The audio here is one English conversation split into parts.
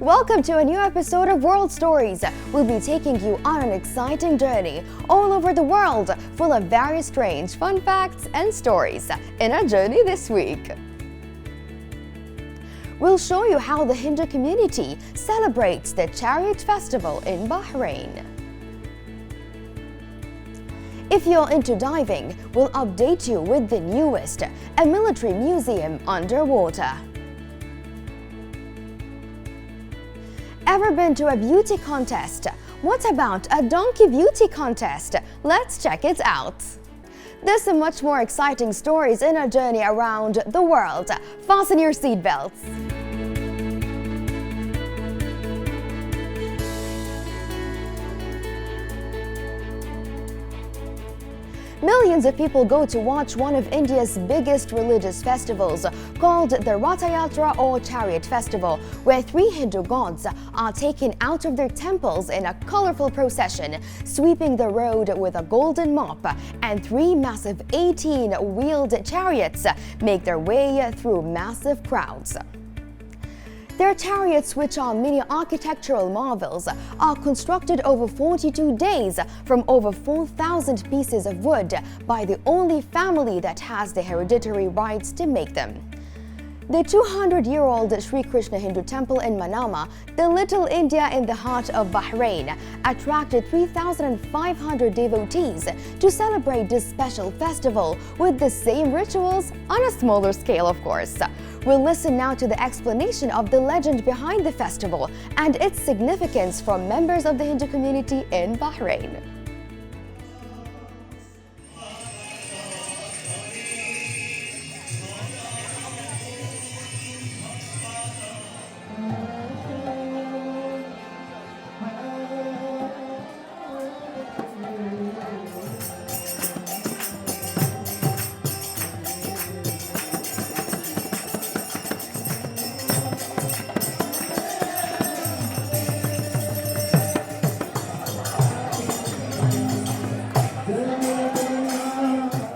Welcome to a new episode of World Stories. We'll be taking you on an exciting journey all over the world, full of very strange fun facts and stories in our journey this week. We'll show you how the Hindu community celebrates the Chariot Festival in Bahrain. If you're into diving, we'll update you with the newest, a military museum underwater. Ever been to a beauty contest? What about a donkey beauty contest? Let's check it out. There's some much more exciting stories in our journey around the world. Fasten your seatbelts. Millions of people go to watch one of India's biggest religious festivals, called the Ratha Yatra or Chariot Festival, where 3 Hindu gods are taken out of their temples in a colorful procession, sweeping the road with a golden mop, and 3 massive 18-wheeled chariots make their way through massive crowds. Their chariots, which are mini architectural marvels, are constructed over 42 days from over 4,000 pieces of wood by the only family that has the hereditary rights to make them. The 200-year-old Sri Krishna Hindu temple in Manama, the Little India in the heart of Bahrain, attracted 3,500 devotees to celebrate this special festival with the same rituals on a smaller scale, of course. We'll listen now to the explanation of the legend behind the festival and its significance from members of the Hindu community in Bahrain.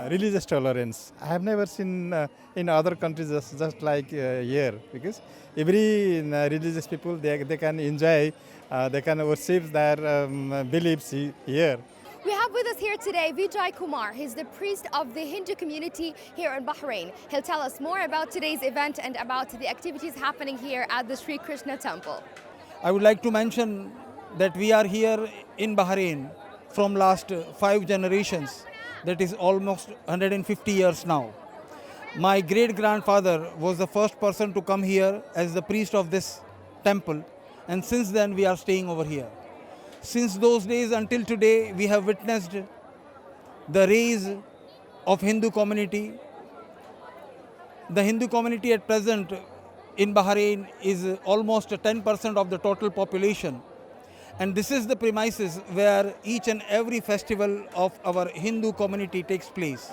Religious tolerance. I have never seen in other countries just like here, because every religious people they can enjoy, they can worship their beliefs here. We have with us here today Vijay Kumar. He's the priest of the Hindu community here in Bahrain. He'll tell us more about today's event and about the activities happening here at the Sri Krishna temple. I would like to mention that we are here in Bahrain from last 5 generations. That is almost 150 years now. My great-grandfather was the first person to come here as the priest of this temple, and since then we are staying over here. Since those days until today, we have witnessed the rise of Hindu community. The Hindu community at present in Bahrain is almost 10% of the total population. And this is the premises where each and every festival of our Hindu community takes place.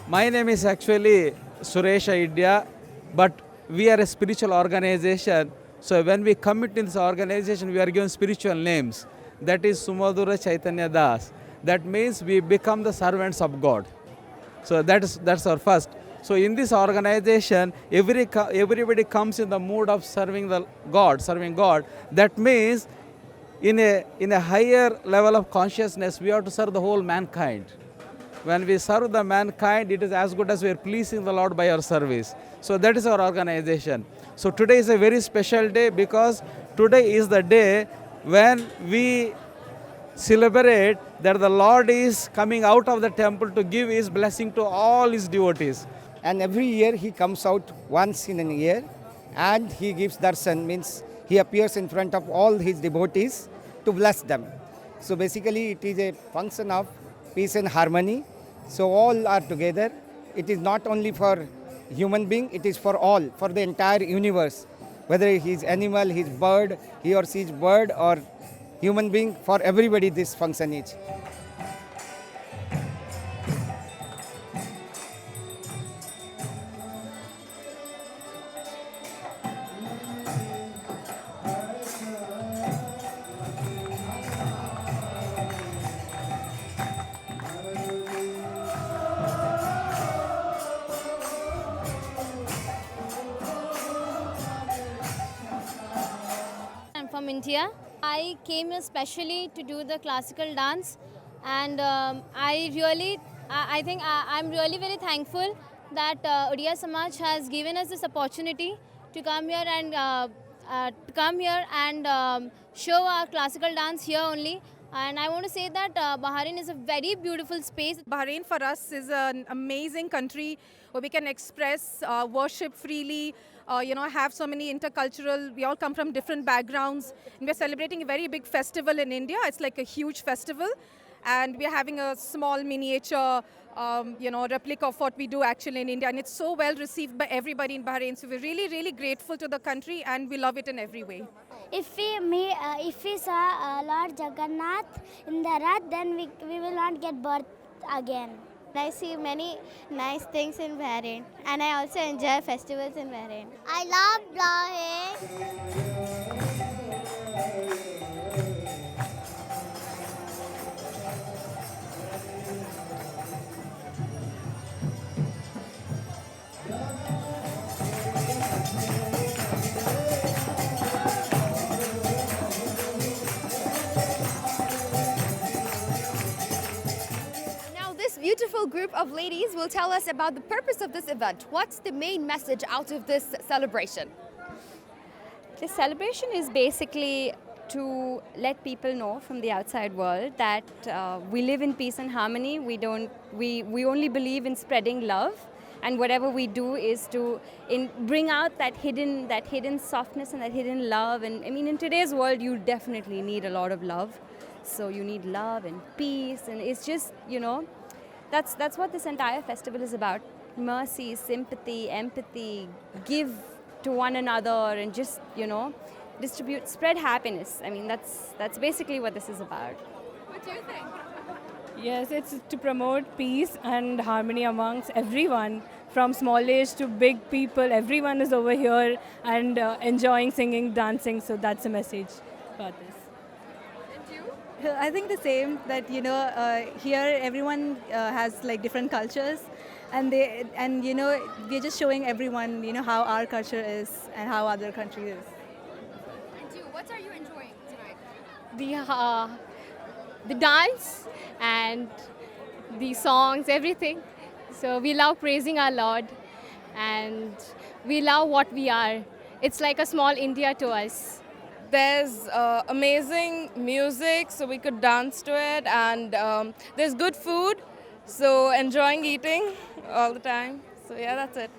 My name is actually Suresh Idya, but we are a spiritual organization. So when we commit in this organization, we are given spiritual names. That is Sumadura Chaitanya Das. That means we become the servants of God. So that's our first. So in this organization, everybody comes in the mood of serving God. That means in a higher level of consciousness, we have to serve the whole mankind. When we serve the mankind, it is as good as we are pleasing the Lord by our service. So that is our organization. So today is a very special day because today is the day when we celebrate that the Lord is coming out of the temple to give His blessing to all His devotees. And every year He comes out once in a year and He gives darshan, means He appears in front of all His devotees to bless them. So basically it is a function of peace and harmony. So all are together. It is not only for human being, it is for all, for the entire universe. Whether he is animal, he is bird, he or she is bird or human being, for everybody this function is. from India. I came here specially to do the classical dance, and I'm really very thankful that Odia Samaj has given us this opportunity to come here and show our classical dance here only. And I want to say that Bahrain is a very beautiful space. Bahrain for us is an amazing country where we can express worship freely, have so many intercultural, we all come from different backgrounds. And we're celebrating a very big festival in India. It's like a huge festival. And we're having a small miniature, replica of what we do actually in India. And it's so well received by everybody in Bahrain. So we're really, really grateful to the country and we love it in every way. If we saw Lord Jagannath in the Rath, then we will not get birth again. I see many nice things in Bahrain, and I also enjoy festivals in Bahrain. I love Bahrain. Beautiful group of ladies will tell us about the purpose of this event. What's the main message out of this celebration? The celebration is basically to let people know from the outside world that we live in peace and harmony. We only believe in spreading love, and whatever we do is to bring out that hidden softness and that hidden love. And I mean, in today's world, you definitely need a lot of love. So you need love and peace, and it's just, that's what this entire festival is about. Mercy, sympathy, empathy, give to one another, and just, spread happiness. I mean, that's basically what this is about. What do you think? Yes, it's to promote peace and harmony amongst everyone, from small age to big people. Everyone is over here and enjoying singing, dancing. So that's the message about this. I think the same, that here everyone has like different cultures, and we're just showing everyone how our culture is and how other country is. And you, what are you enjoying tonight? The dance and the songs, everything. So we love praising our Lord, and we love what we are. It's like a small India to us. There's amazing music, so we could dance to it, and there's good food, so enjoying eating all the time. So yeah, that's it.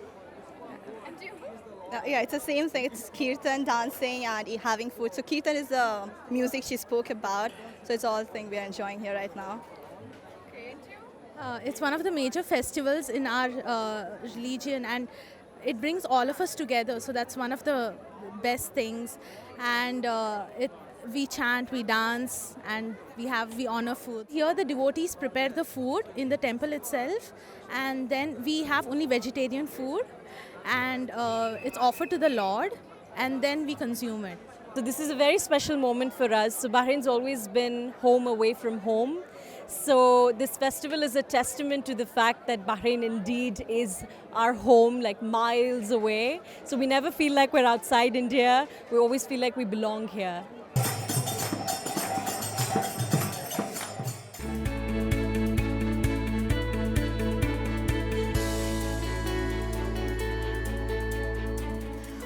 And you? Yeah, it's the same thing. It's kirtan, dancing, and having food. So kirtan is the music she spoke about. So it's all the thing we are enjoying here right now. Okay, and you? It's one of the major festivals in our religion, and it brings all of us together. So that's one of the best things. And we chant, we dance, and we honor food. Here the devotees prepare the food in the temple itself, and then we have only vegetarian food, and it's offered to the Lord, and then we consume it. So this is a very special moment for us. So Bahrain's always been home away from home. So this festival is a testament to the fact that Bahrain indeed is our home, like miles away. So we never feel like we're outside India. We always feel like we belong here.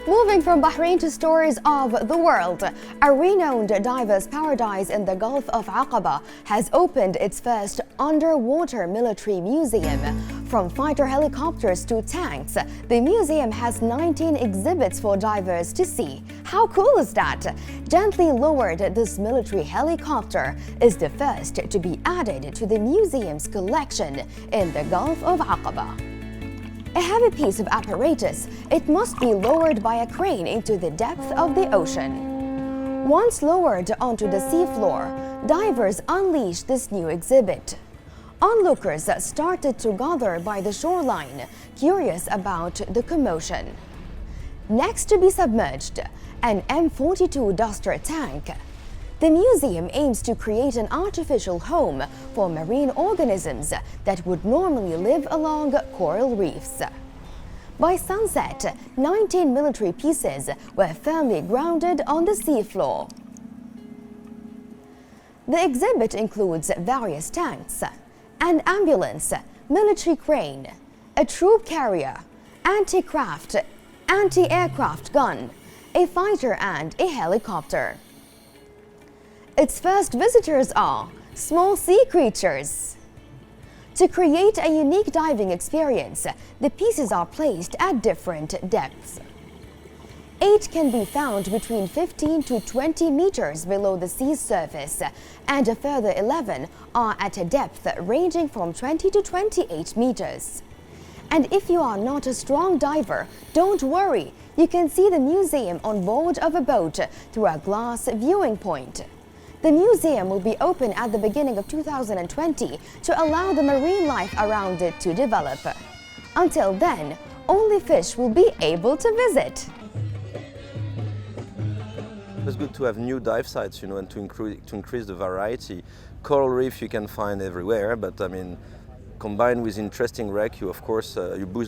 Moving from Bahrain to stories of the world, a renowned diver's paradise in the Gulf of Aqaba has opened its first underwater military museum. From fighter helicopters to tanks, the museum has 19 exhibits for divers to see. How cool is that? Gently lowered, this military helicopter is the first to be added to the museum's collection in the Gulf of Aqaba. A heavy piece of apparatus, it must be lowered by a crane into the depth of the ocean. Once lowered onto the seafloor, divers unleashed this new exhibit. Onlookers started to gather by the shoreline, curious about the commotion. Next to be submerged, an M42 Duster tank. The museum aims to create an artificial home for marine organisms that would normally live along coral reefs. By sunset, 19 military pieces were firmly grounded on the seafloor. The exhibit includes various tanks, an ambulance, military crane, a troop carrier, anti-aircraft gun, a fighter and a helicopter. Its first visitors are small sea creatures. To create a unique diving experience, the pieces are placed at different depths. 8 can be found between 15 to 20 meters below the sea's surface, and a further 11 are at a depth ranging from 20 to 28 meters. And if you are not a strong diver, don't worry, you can see the museum on board of a boat through a glass viewing point. The museum will be open at the beginning of 2020 to allow the marine life around it to develop. Until then, only fish will be able to visit. It's good to have new dive sites, and to increase the variety. Coral reef you can find everywhere, but I mean, combined with interesting wreck, you boost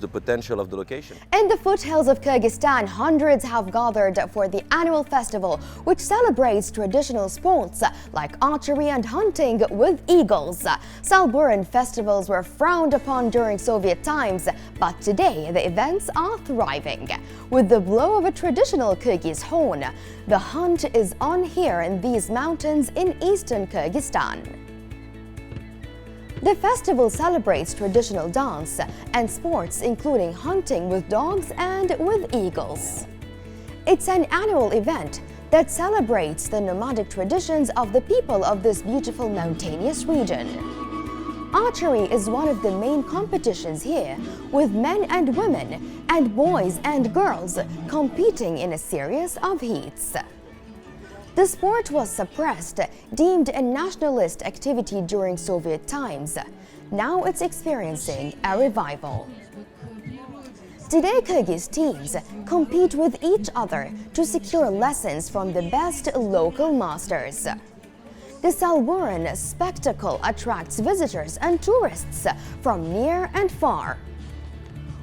the potential of the location. In the foothills of Kyrgyzstan, hundreds have gathered for the annual festival, which celebrates traditional sports like archery and hunting with eagles. Salburan festivals were frowned upon during Soviet times, but today the events are thriving. With the blow of a traditional Kyrgyz horn, the hunt is on here in these mountains in eastern Kyrgyzstan. The festival celebrates traditional dance and sports including hunting with dogs and with eagles. It's an annual event that celebrates the nomadic traditions of the people of this beautiful mountainous region. Archery is one of the main competitions here, with men and women and boys and girls competing in a series of heats. The sport was suppressed, deemed a nationalist activity during Soviet times. Now it's experiencing a revival. Today, Kyrgyz teams compete with each other to secure lessons from the best local masters. The Salburan spectacle attracts visitors and tourists from near and far.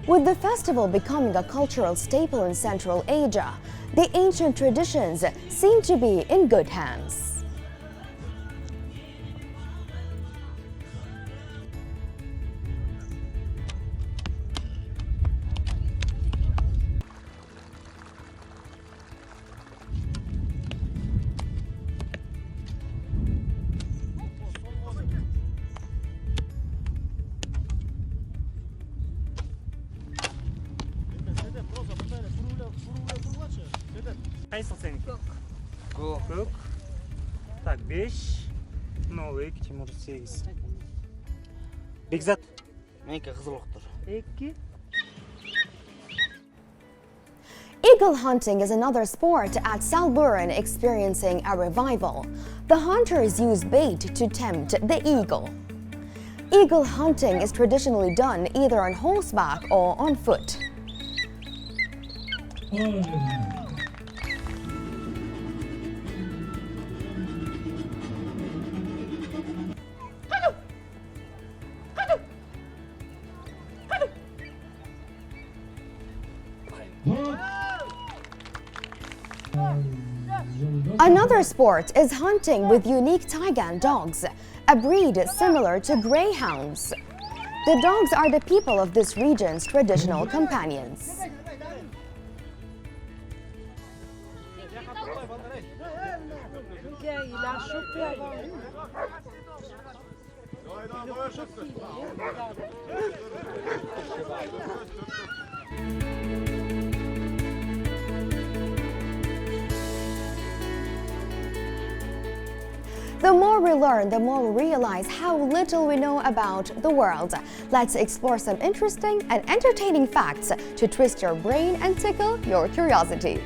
With the festival becoming a cultural staple in Central Asia, the ancient traditions seem to be in good hands. Cook. Так, 5. Новый, Тимур 8. Бекзат. Менікі қызылықтыр. 2. Eagle hunting is another sport at Salburan experiencing a revival. The hunters use bait to tempt the eagle. Eagle hunting is traditionally done either on horseback or on foot. Another sport is hunting with unique Taigan dogs, a breed similar to greyhounds. The dogs are the people of this region's traditional companions. The more we learn, the more we realize how little we know about the world. Let's explore some interesting and entertaining facts to twist your brain and tickle your curiosity.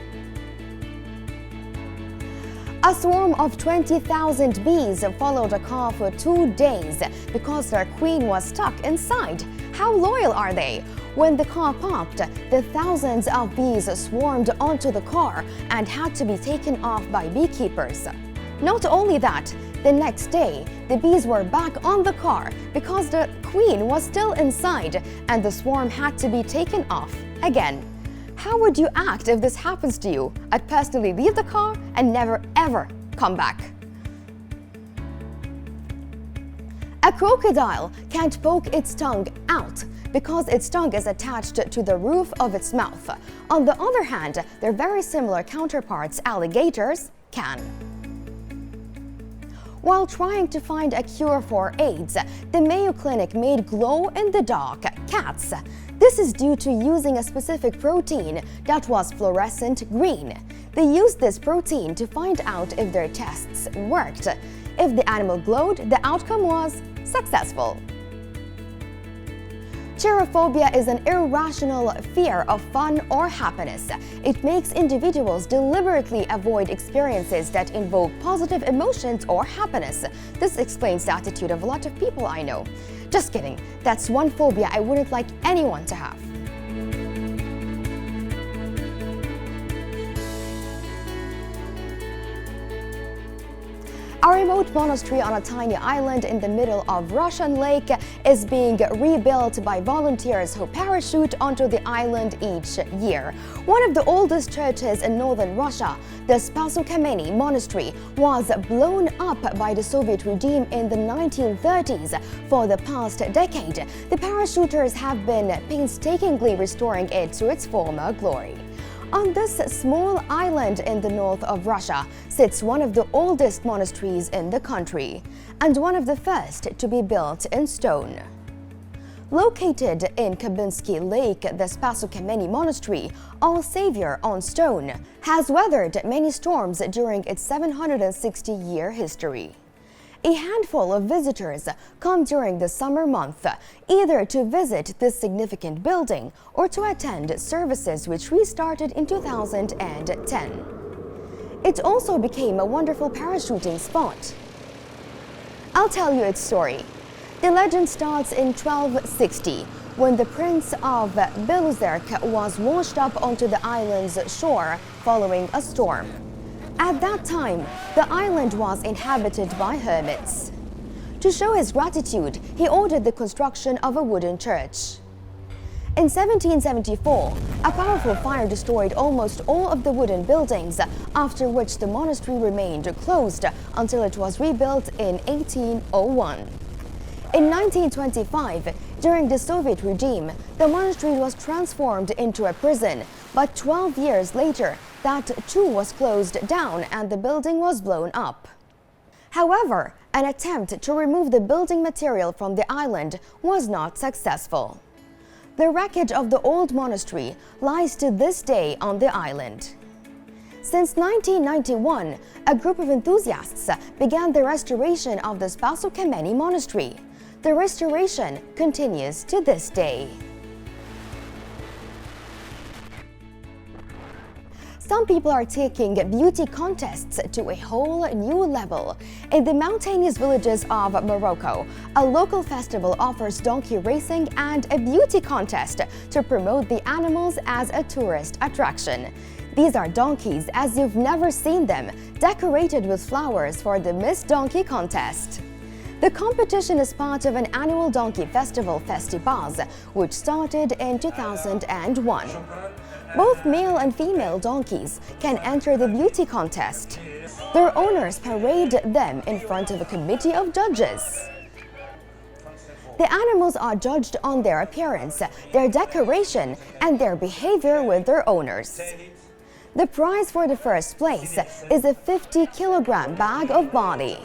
A swarm of 20,000 bees followed a car for 2 days because their queen was stuck inside. How loyal are they? When the car parked, the thousands of bees swarmed onto the car and had to be taken off by beekeepers. Not only that, the next day, the bees were back on the car because the queen was still inside and the swarm had to be taken off again. How would you act if this happens to you? I'd personally leave the car and never ever come back. A crocodile can't poke its tongue out because its tongue is attached to the roof of its mouth. On the other hand, their very similar counterparts, alligators, can. While trying to find a cure for AIDS, the Mayo Clinic made glow-in-the-dark cats. This is due to using a specific protein that was fluorescent green. They used this protein to find out if their tests worked. If the animal glowed, the outcome was successful. Cheerophobia is an irrational fear of fun or happiness. It makes individuals deliberately avoid experiences that invoke positive emotions or happiness. This explains the attitude of a lot of people I know. Just kidding, that's one phobia I wouldn't like anyone to have. A remote monastery on a tiny island in the middle of Russian Lake is being rebuilt by volunteers who parachute onto the island each year. One of the oldest churches in northern Russia, the Spassu-Kameny Monastery, was blown up by the Soviet regime in the 1930s. For the past decade, the parachuters have been painstakingly restoring it to its former glory. On this small island in the north of Russia sits one of the oldest monasteries in the country, and one of the first to be built in stone. Located in Kabinsky Lake, the Spassu-Kameny Monastery, All Savior on Stone, has weathered many storms during its 760-year history. A handful of visitors come during the summer month, either to visit this significant building or to attend services which restarted in 2010. It also became a wonderful parachuting spot. I'll tell you its story. The legend starts in 1260, when the Prince of Beluzerk was washed up onto the island's shore following a storm. At that time, the island was inhabited by hermits. To show his gratitude, he ordered the construction of a wooden church. In 1774, a powerful fire destroyed almost all of the wooden buildings, after which the monastery remained closed until it was rebuilt in 1801. In 1925, during the Soviet regime, the monastery was transformed into a prison, but 12 years later, that too was closed down and the building was blown up. However, an attempt to remove the building material from the island was not successful. The wreckage of the old monastery lies to this day on the island. Since 1991, a group of enthusiasts began the restoration of the Spassu-Kameny Monastery. The restoration continues to this day. Some people are taking beauty contests to a whole new level. In the mountainous villages of Morocco, a local festival offers donkey racing and a beauty contest to promote the animals as a tourist attraction. These are donkeys as you've never seen them, decorated with flowers for the Miss Donkey contest. The competition is part of an annual donkey festival, Festibaz, which started in 2001. Both male and female donkeys can enter the beauty contest. Their owners parade them in front of a committee of judges. The animals are judged on their appearance, their decoration, and their behavior with their owners. The prize for the first place is a 50-kilogram bag of body,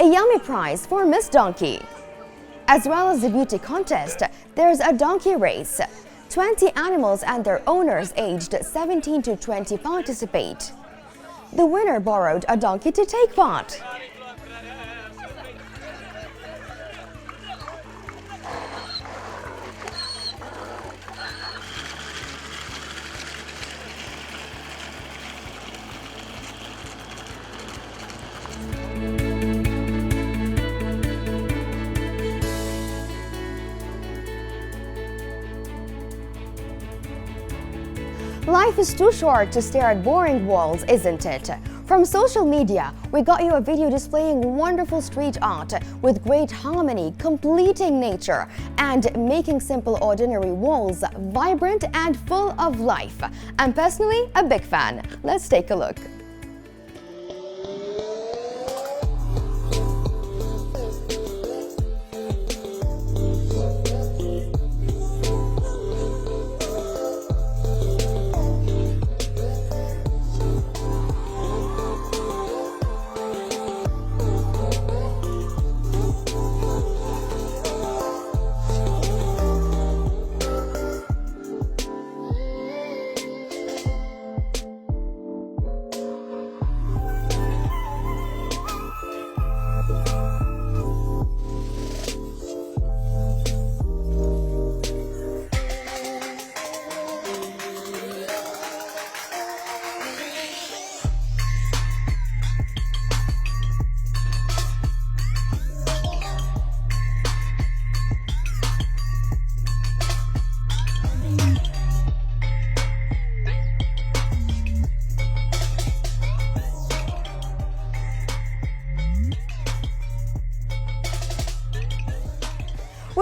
a yummy prize for Miss Donkey. As well as the beauty contest, there's a donkey race. 20 animals and their owners aged 17 to 20 participate. The winner borrowed a donkey to take part. Life is too short to stare at boring walls, isn't it? From social media, we got you a video displaying wonderful street art with great harmony, completing nature, and making simple ordinary walls vibrant and full of life. I'm personally a big fan. Let's take a look.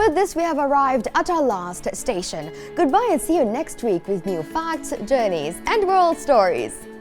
with this, we have arrived at our last station. Goodbye and see you next week with new facts, journeys, and world stories.